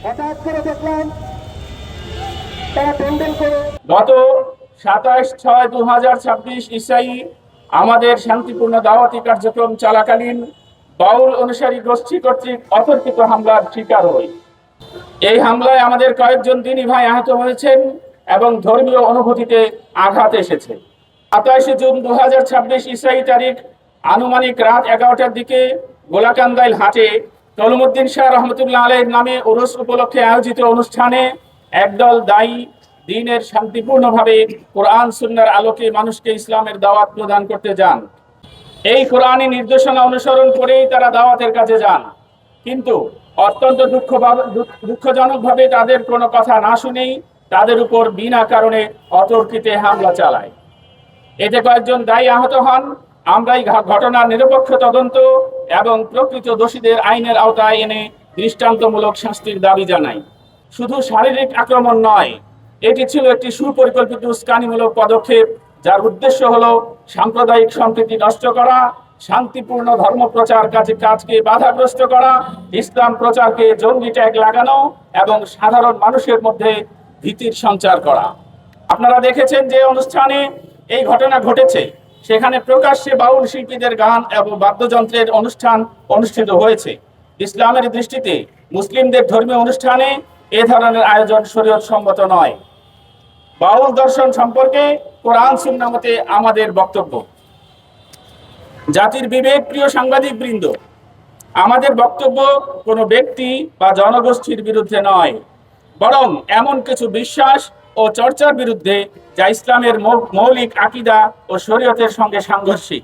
হঠাৎ করে দেখলাম তারা প্যান্ডেল করে গত 27/6/2026 ইসাই আমাদের শান্তিপূর্ণ দাওয়াতি কার্যক্রম চলাকালীন বাউল অনুসারী গোষ্ঠী কর্তৃক অতর্কিত হামলার শিকার হই। এই হামলায় আমাদের কয়েকজন দিনী ভাই আহত হয়েছেন এবং ধর্মীয় অনুভূতিতে আঘাত এসেছে। 27 জুন 2026 ইসাই তারিখ আনুমানিক রাত 11টার দিকে গোলাকান্দাইল হাটে তলমুদ্দিন শাহ রহমতুল্লাহ আলাইহির নামে উরুস উপলক্ষে আয়োজিত অনুষ্ঠানে একদল দায়ী দ্বীনের শান্তিপূর্ণভাবে কোরআন সুন্নাহর আলোকে মানুষকে ইসলামের দাওয়াত প্রদান করতে যান। এই কোরআনী নির্দেশনা অনুসরণ করেই তারা দাওয়াতের কাজে যান, কিন্তু অত্যন্ত দুঃখজনকভাবে তাদের কোনো কথা না শুনেই তাদের উপর বিনা কারণে অতর্কিতে হামলা চালায়। এতে কয়েকজন দায়ী আহত হন। আমরা এই ঘটনার নিরপেক্ষ তদন্ত এবং প্রকৃত দোষীদের আইনের আওতায় এনে দৃষ্টান্তমূলক শাস্তির দাবি জানাই। শুধু শারীরিক আক্রমণ নয়, এটি ছিল একটি সুপরিকল্পিত উস্কানিমূলক পদক্ষেপ, যার উদ্দেশ্য হলো সাম্প্রদায়িক সম্প্রীতি নষ্ট করা, শান্তিপূর্ণ ধর্ম প্রচার কাজকে বাধাগ্রস্ত করা, ইসলাম প্রচারকে জঙ্গি ট্যাগ লাগানো এবং সাধারণ মানুষের মধ্যে ভীতির সঞ্চার করা। আপনারা দেখেছেন যে অনুষ্ঠানে এই ঘটনা ঘটেছে, সেখানে প্রকাশ্যে বাউল শিল্পীদের গান এবং বাদ্যযন্ত্রের অনুষ্ঠান অনুষ্ঠিত হয়েছে। ইসলামের দৃষ্টিতে মুসলিমদের ধর্মীয় অনুষ্ঠানে এ ধরনের আয়োজন শরীয়ত সম্মত নয়। বাউল দর্শন সম্পর্কে কোরআন সুন্নাহ মতে আমাদের বক্তব্য, জাতির বিবেক প্রিয় সাংবাদিক বৃন্দ, আমাদের বক্তব্য কোনো ব্যক্তি বা জনগোষ্ঠীর বিরুদ্ধে নয়, বরং এমন কিছু বিশ্বাস ও চর্চার বিরুদ্ধে যা ইসলামের মৌলিক আকীদা ও শরীয়তের সঙ্গে সাংঘর্ষিক।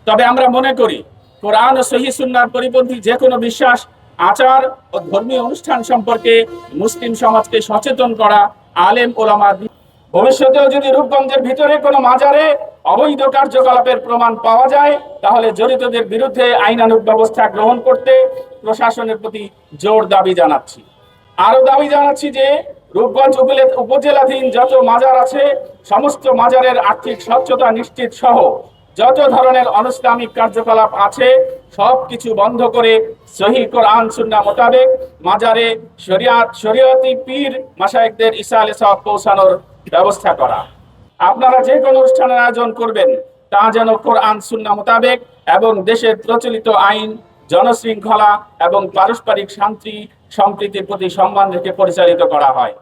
তবে আমরা মনে করি কোরআন ও সহিহ সুন্নাহর পরিপন্থী যে কোনো বিশ্বাস, আচার ও ধর্মীয় অনুষ্ঠান সম্পর্কে মুসলিম সমাজকে সচেতন করা আলেম ওলামা। ভবিষ্যতেও যদি রূপগঞ্জের ভিতরে কোনো মাজারে অবৈধ কার্যকলাপের প্রমাণ পাওয়া যায়, তাহলে জড়িতদের বিরুদ্ধে আইনানুগ ব্যবস্থা গ্রহণ করতে প্রশাসনের প্রতি জোর দাবি জানাচ্ছি। আরো দাবি জানাচ্ছি যে রূপগঞ্জ উপজেলাধীন যত মাজার আছে, সমস্ত মাজারের আর্থিক স্বচ্ছতা নিশ্চিত সহ যত ধরনের অনিসলামিক কার্যকলাপ আছে সবকিছু বন্ধ করে সহিহ কোরআন সুন্নাহ মোতাবেক মাজারে শরীয়তি পীর মাশায়েখদের ইসালে সওয়াব পৌঁছানোর ব্যবস্থা করা। আপনারা যে কোনো অনুষ্ঠানের আয়োজন করবেন তা যেন কোরআন সুন্নাহ মোতাবেক এবং দেশের প্রচলিত আইন, জনশৃঙ্খলা এবং পারস্পরিক শান্তি সম্প্রীতির প্রতি সম্মান রেখে পরিচালিত করা হয়।